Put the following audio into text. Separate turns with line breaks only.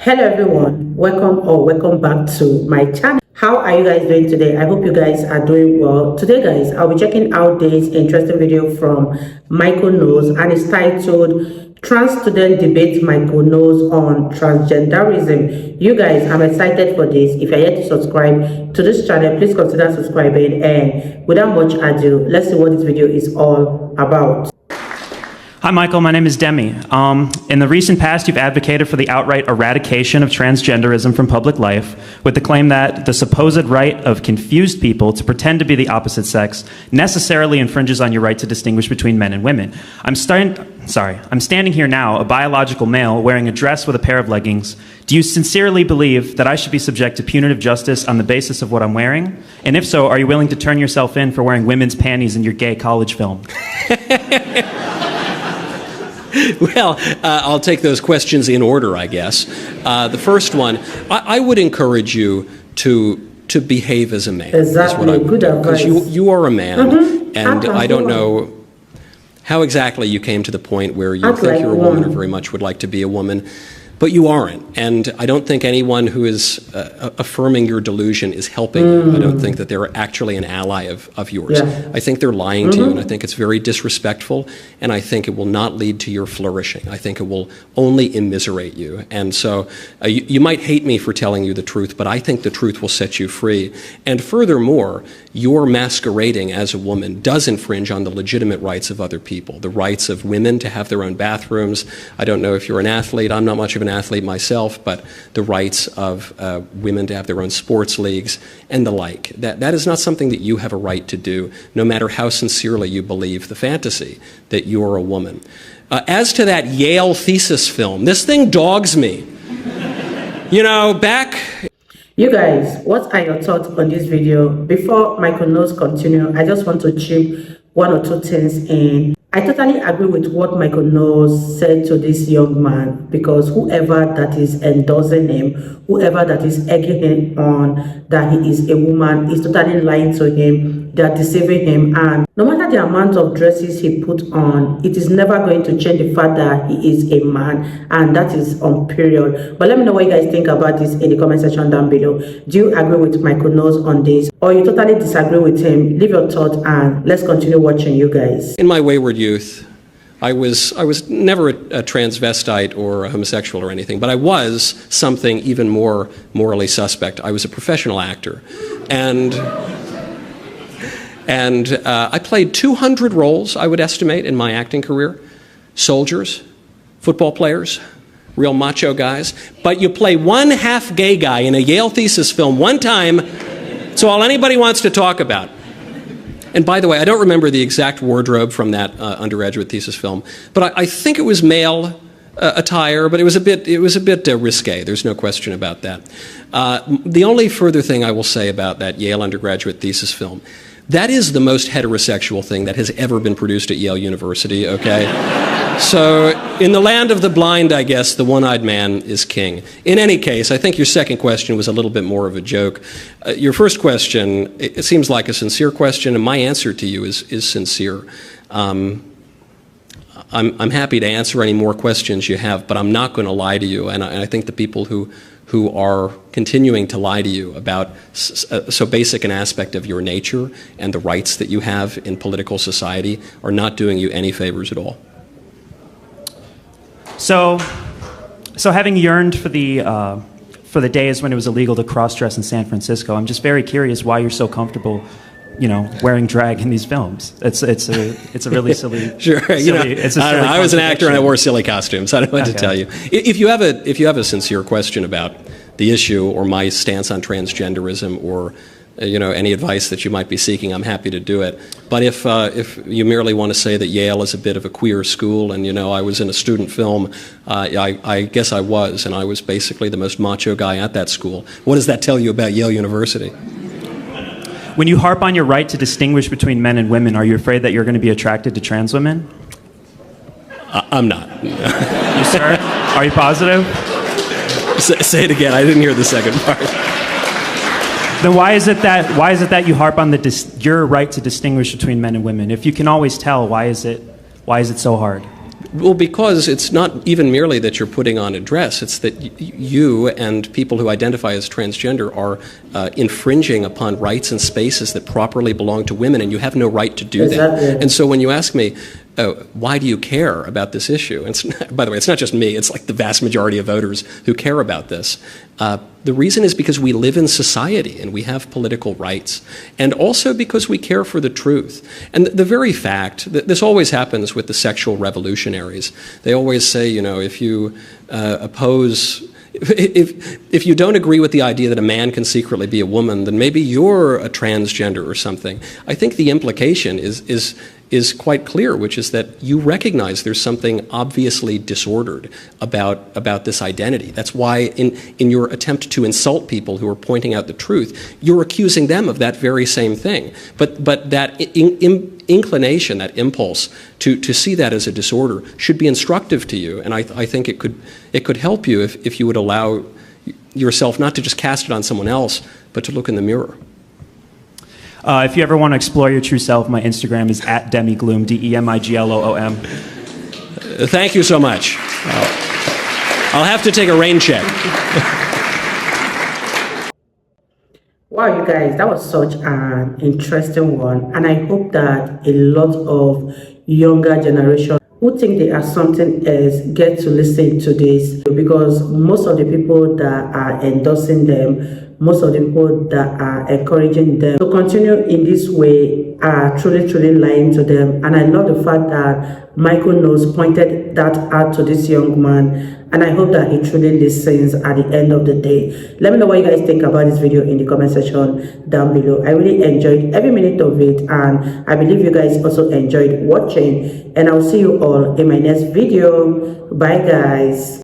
Hello everyone, welcome back to my channel. How are you guys doing today? I hope you guys are doing well. Today guys, I'll be checking out this interesting video from Michael Knowles, and it's titled Trans Student Debate Michael Knowles on Transgenderism. You guys, I'm excited for this. If you're yet to subscribe to this channel, please consider subscribing, and without much ado, let's see what this video is all about.
Hi Michael, my name is Demi. In the recent past, you've advocated for the outright eradication of transgenderism from public life with the claim that the supposed right of confused people to pretend to be the opposite sex necessarily infringes on your right to distinguish between men and women. I'm standing here now, a biological male, wearing a dress with a pair of leggings. Do you sincerely believe that I should be subject to punitive justice on the basis of what I'm wearing? And if so, are you willing to turn yourself in for wearing women's panties in your gay college film?
Well, I'll take those questions in order, I guess. The first one, I would encourage you to behave as a man.
Exactly.
Is what good advice. Because you are a man, and I don't know how exactly you came to the point where you think you're a woman or very much would like to be a woman, but you aren't. And I don't think anyone who is affirming your delusion is helping you. I don't think that they're actually an ally of yours. Yeah. I think they're lying to you, and I think it's very disrespectful, and I think it will not lead to your flourishing. I think it will only immiserate you. And so you might hate me for telling you the truth, but I think the truth will set you free. And furthermore, your masquerading as a woman does infringe on the legitimate rights of other people, the rights of women to have their own bathrooms. I don't know if you're an athlete. I'm not much of an athlete myself, but the rights of women to have their own sports leagues and the like. That is not something that you have a right to do, no matter how sincerely you believe the fantasy that you are a woman. As to that Yale thesis film, this thing dogs me. You know,
You guys, what are your thoughts on this video? Before Michael Knowles continue, I just want to chip one or two things in. I totally agree with what Michael Knowles said to this young man, because whoever that is endorsing him, whoever that is egging him on that he is a woman, is totally lying to him. They are deceiving him, and no matter the amount of dresses he put on, it is never going to change the fact that he is a man, and that is on period. But let me know what you guys think about this in the comment section down below. Do you agree with Michael Knowles on this, or you totally disagree with him? Leave your thoughts, and let's continue watching, you guys.
In my wayward youth, I was never a transvestite or a homosexual or anything, but I was something even more morally suspect. I was a professional actor, and I played 200 roles, I would estimate, in my acting career. Soldiers, football players, real macho guys. But you play one half-gay guy in a Yale thesis film one time, it's all anybody wants to talk about. And by the way, I don't remember the exact wardrobe from that undergraduate thesis film, but I think it was male attire, but it was a bit risque. There's no question about that. The only further thing I will say about that Yale undergraduate thesis film, that is the most heterosexual thing that has ever been produced at Yale University, okay? So, in the land of the blind, I guess, the one-eyed man is king. In any case, I think your second question was a little bit more of a joke. Your first question, it seems like a sincere question, and my answer to you is sincere. I'm happy to answer any more questions you have, but I'm not going to lie to you, and I think the people who are continuing to lie to you about so basic an aspect of your nature and the rights that you have in political society are not doing you any favors at all.
So having yearned for the days when it was illegal to cross-dress in San Francisco, I'm just very curious why you're so comfortable, you know, wearing drag in these films. It's a really silly. Sure,
I was an actor and I wore silly costumes. I don't know what to tell you. If you have a sincere question about the issue or my stance on transgenderism or any advice that you might be seeking, I'm happy to do it. But if you merely want to say that Yale is a bit of a queer school and I was in a student film, I guess I was, and I was basically the most macho guy at that school. What does that tell you about Yale University?
When you harp on your right to distinguish between men and women, are you afraid that you're going to be attracted to trans women?
I'm not.
You sir? Are you positive?
Say it again. I didn't hear the second part.
Then why is it that you harp on your right to distinguish between men and women? If you can always tell, why is it so hard?
Well, because it's not even merely that you're putting on a dress, it's that you and people who identify as transgender are infringing upon rights and spaces that properly belong to women, and you have no right to do that. And so when you ask me, why do you care about this issue? And by the way, it's not just me, it's like the vast majority of voters who care about this. The reason is because we live in society and we have political rights, and also because we care for the truth. And the very fact that this always happens with the sexual revolutionaries. They always say, you know, if you if you don't agree with the idea that a man can secretly be a woman, then maybe you're a transgender or something. I think the implication is quite clear, which is that you recognize there's something obviously disordered about this identity. That's why in your attempt to insult people who are pointing out the truth, you're accusing them of that very same thing. But that inclination, that impulse to see that as a disorder should be instructive to you, and I think it could help you if you would allow yourself not to just cast it on someone else, but to look in the mirror.
If you ever want to explore your true self, my Instagram is @demigloom, DEMIGLOOM.
Thank you so much. I'll have to take a rain check.
Wow, you guys, that was such an interesting one, and I hope that a lot of younger generation who think they are something else get to listen to this, because most of the people that are endorsing them, most of the people that are encouraging them to continue in this way are truly lying to them. And I love the fact that Michael Knowles pointed that out to this young man, and I hope that he truly listens at the end of the day. Let me know what you guys think about this video in the comment section down below. I really enjoyed every minute of it, and I believe you guys also enjoyed watching, and I'll see you all in my next video. Bye guys.